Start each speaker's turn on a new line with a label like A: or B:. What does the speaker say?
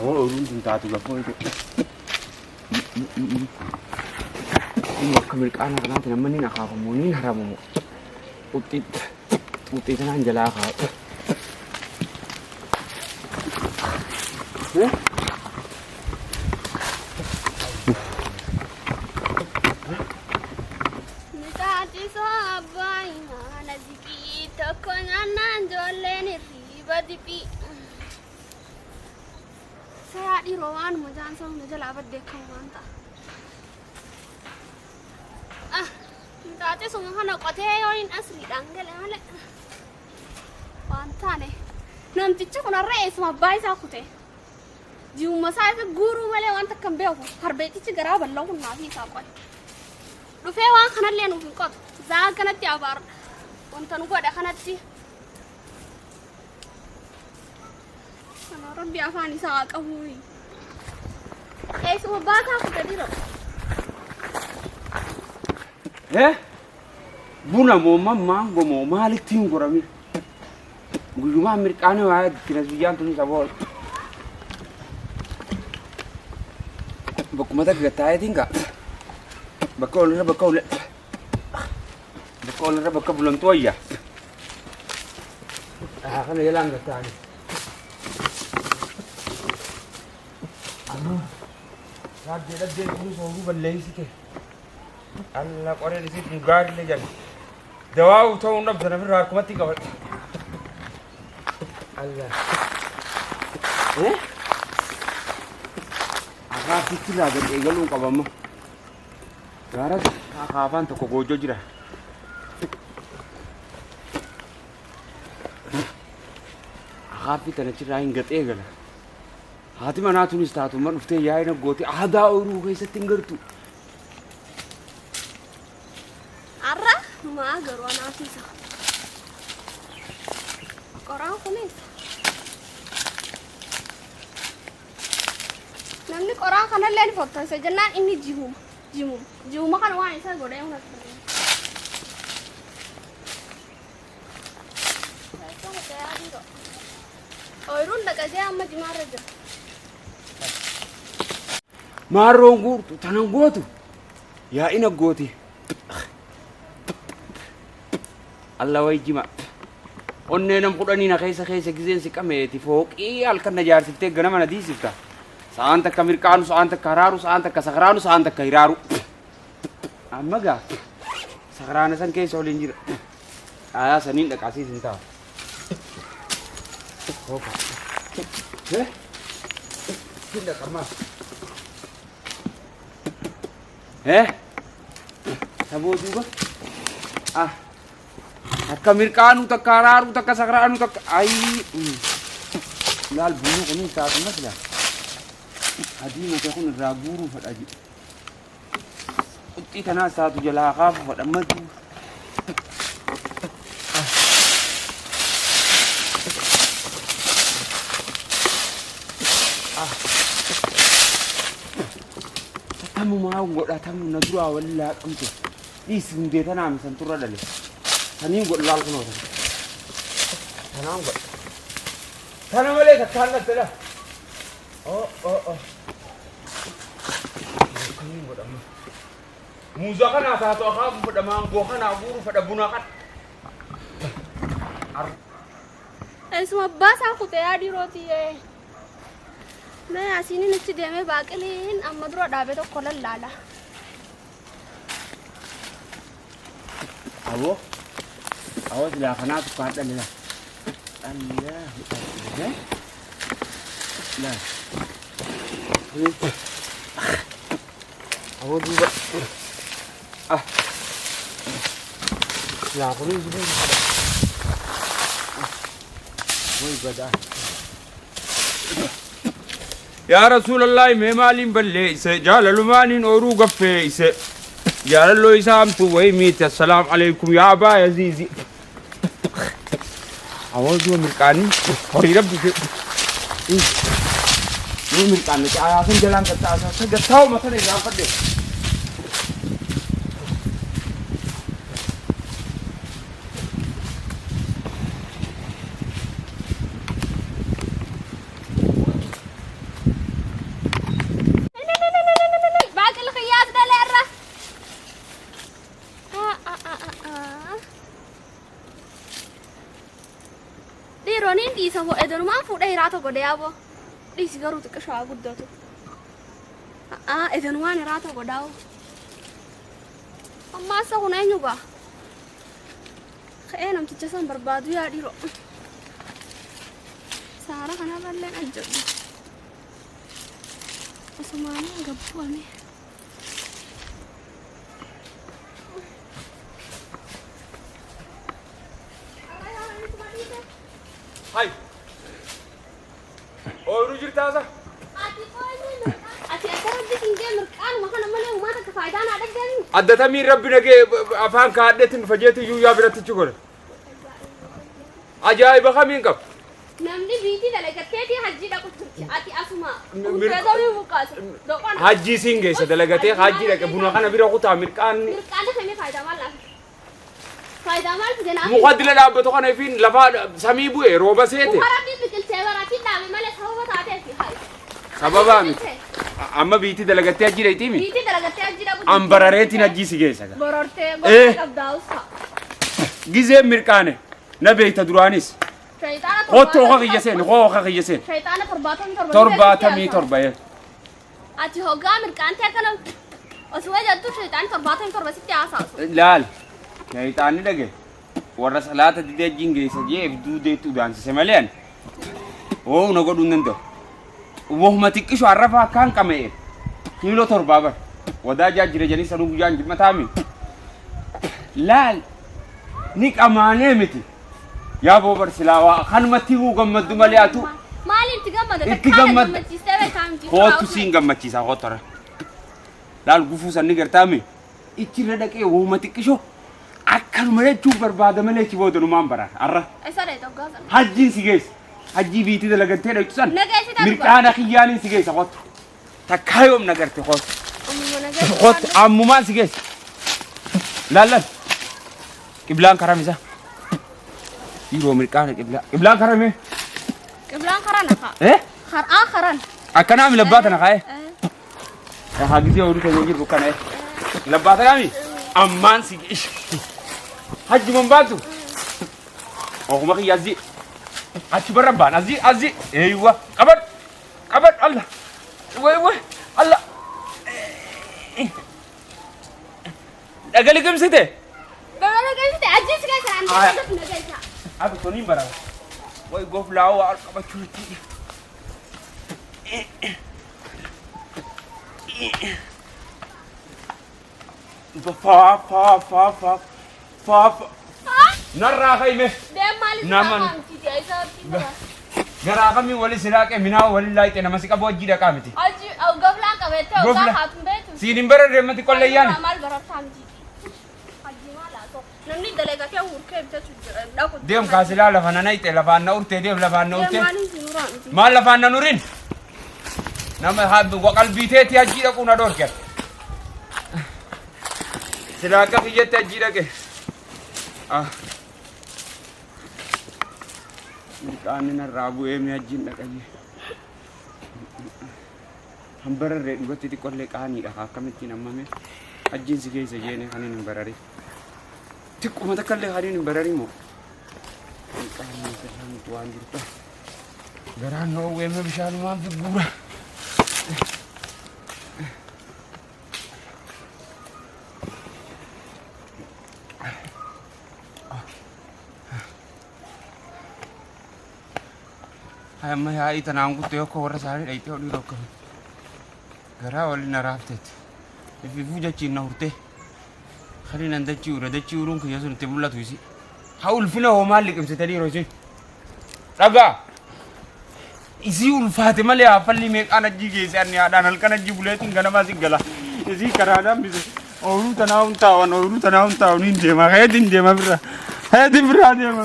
A: هو أورون تنتعتو بفوي ini kemilik anak nanti nemenin aku ngomongin haramu utit kan anjala aku
B: Nitaati sabai mana dipi tokonya nanjolen riba dipi saya di rowan mujan song nujal abad dekang manta Nitaati sungguhan aku teh yorin asli danggel ale manta nih nanti cek una res ma bayi aku teh jiu masai fe guru male wanta kambeo harbeti ci garaba lawu na fi sakoi du fe wan kana len ufin kot za kana ti abar wanta nu goda kana ti ana rabbi afani sa qahui es ma ba ka ku tadiro
A: buna mo mamma go mo malik tin gorami guyuma amerikano wa kina biyan tun sabol bakumata gatay tinga bakol ra bakka bulan toya kana yalang gatay ano radde ni so ru balle sike Allah qore disi tungar le jan dawa utaw ndab sana bir rakumati ka Allah aga fikira ga egalu ka bamma gara ka kafan to ko gojo jira aga fikira ci rayin ga tegala hati mana tuni statu man ufte yayi na goti ada uru kai satingartu
B: arra ma garu ana afisa korang kunis namni korang kana len foto sejenak ini jimu makan wah saya goreng nak oh irun dah kerja amma jimar aja
A: marongu tanang gotu ya ina goti Allah way jima onne nam qudani na kaysa gizen si kameti foqi alkan najar sitte gana mana disifta saanta kamirkanu saanta kararu saanta kasagranu saanta kairaru amaga sagrana san kay solinjir aya sanin da kasi sinta opa tinda kama sabo juga kamirkanu tak kararu tak kasagranu tak ai lal bunu kuni saat masla hadi ma takun raguru fadaji utti kana saatu jala khaf fadamatu tamu ma goda tamu na dura walla kamto isin de tana mi santura dale tanin god lal kuno tanan god tanan wale ka tanna tala oh tanin god amma muza kana ta to ka fada mango kana guru fada bunakat
B: esma basa aku teh adi roti nah asini nanti dia me bakelin amma duro dabe to kolal lala awo
A: tidak kena tu kata ni lah Allah lah awo juga ya aku ni juga woi gada Ya Rasulullah me malin balle ise jalalumanin oru gaffe ise jalallo isam tu wai mita assalamu alaikum ya ba yazizi awazu mirkani hori rabbi ni mirkani aya kan jalan kata asa gatau mata ne ga fadde
B: Shoniin dhiisa hoo edanumaan fuudhee hiraata godhe yaaboo. Dhiisi garuu xiqqoo haa guddatu. Edanumaan hiraata godhaa hoo. Ammaa isa kun eenyu gaa? Ka'ee namticha san barbaadu yaa dhiiroo. Saara kanarrallee ajjabdu. Osumaanii gabbu'ame.
A: Hai. Ooyiruu jirtaasa?
B: Ati asirratti fiingee mirqaanuma kana malee uummata akka faayidaan haa dhaggeeffamu.
A: Addatamii rabbi nagee afaan kaadheetiin fajeetu iyyuu yaa biratti godhe. Ajaa'iba kamiin qaba?
B: Namni biitii dalagatteetii hajjii dhaqu turte. Ati asuma urteetamii buqqaase.
A: Hajjii siin geesse dalagatee hajjii dhaqe buna kana bira kutaa mirqaanni.
B: Mirqaana samii faayidaa maal laata? Faayidaa maal fide naaf?
A: Muqaddila dhaabbatu kana ifiin lafaa samii bu'e rooba seete.
B: Mukarabbii biqiltee baratiin dhaabe malee sababa taateefi hayi.
A: Sababaa miti. Amma biitii dalagattee hajjii dhaqxiimi?
B: Biitii dalagattee hajjii dhaqu.
A: Ambarareetiin hajjii si geessa.
B: Borortee gosa qabdaa'usa.
A: Gizeen mirqaane na beekta duraanis. Qottoo oka kiyya seen koo oka kiyya seen.
B: Shayitaana
A: Torbaatamii torba yee.
B: Ati hoggaa mirqaantee akkana osoo jettu shayitaani 77 sitti haasaasu.
A: Laal. Shayitaanni dhage. Warra salaata didee hajjiin geessa jee duudeetti udaansise malee ani. Oo na godhuu hin danda'u. Wohuma xiqqishu arrafaa akkaan qama'e. Kiiloo torbaa bara. Wadaa jaajjire janii sanuu guyyaan jimmataa mi. Laal. Ni qamaanee miti. Yaa boobar silaawaa kanumatti huu gammaddu malee atu.
B: Maaliin itti gammada?
A: Itti gammada.
B: Gammachiistee beekaam jiru.
A: Kootu siin gammachiisa kootora. Laal gufuu sanni gartaame. Ichirra dhaqee wohuma xiqqisho. Akkanuma jechuun barbaada malee ichi boodanumaan baraan arra.
B: Isa dheeta hoggaasa.
A: Hajjiin si geessa. Hajjii biitii dalagattee dhaqxu san.
B: Nageessita
A: Mirqaana kiyyaaniin si geessa kootu. Takkaa yoom nagarte kootu.
B: Ammuma nageessita.
A: Kootu ammumaan si geessa. Laallan. Qiblaan karamisa. Yeroo mirqaana qiblaa. Qiblaan karame.
B: Qiblaan karana kaa. Har'aa karan.
A: Akkanaa mi labbaata na kaa'e. Haa gisee oduu keenya jiru kana labbaata kaami. Ammaan si geessu. Hajji man baatu. Okuma kiyya azii. Achi barra baan azii. Eeywa qabad. Allah. Way. Allah. Dhagali gamsite.
B: Dhagali gamsite ajji si geessa an nageessa.
A: Abi toni bara. Way gof laawo al qabachuuti. Fa. Narraa kayme.
B: Deem maaliif
A: Naman. Garaa kami wali silaaqe minaa wali laayite nama si qabu hojii dhaqaa miti.
B: Ajji goflaan qabeettee hoggaa haatun beetu.
A: Siin hin bara deemati qolleeyyaani.
B: Maal barataa miti. Ajji maal haasoo. Namni dalagatee urkee bitatu jira. Dhaqu.
A: Deem kaasilaa lafa na nayite lafaan na urtee deem lafaan na urtee.
B: Maaliif sinuraa miti.
A: Maal lafaan na nurin? Nama qalbiiteeti hajii dhaquu na dhorke. Silaaqa kiyyatti hajii dhaqe. Mirqaanni narraa bu'ee mi hajjiin dhaqayyee. Hambararree dhugatti xiqqollee qaaniidha akkamittiin hammame. Hajjiin si keessa jeene kan hin barare. Xiqquma takkaallee kan hin barari moo. Mirqaanni sirraan waan jirtu. Garaan na uwweeme bishaanumaan fi guura. Amma yaa'ii tanaan guutuu yookaan warra isaanii dhayitee olii rokkame. Garaa waliin na raafteetti. Ififuu jechiin na hurtee. Kan hin dachii uura dachii uuruun kiyya sun itti mul'atu isi. Haa ulfina hoo maal liqimsitanii yeroo isin. Dhagaa. Isii ulfaate malee haafalli meeqaan ajjii geesse ani haadhaan halkan ajjii buleetiin ganamaa si gala. Isii karaadhaan bise. Ooluu tanaa hun taa'an hin deema. Hayatiin deema birraa. Hayatiin birraa deema.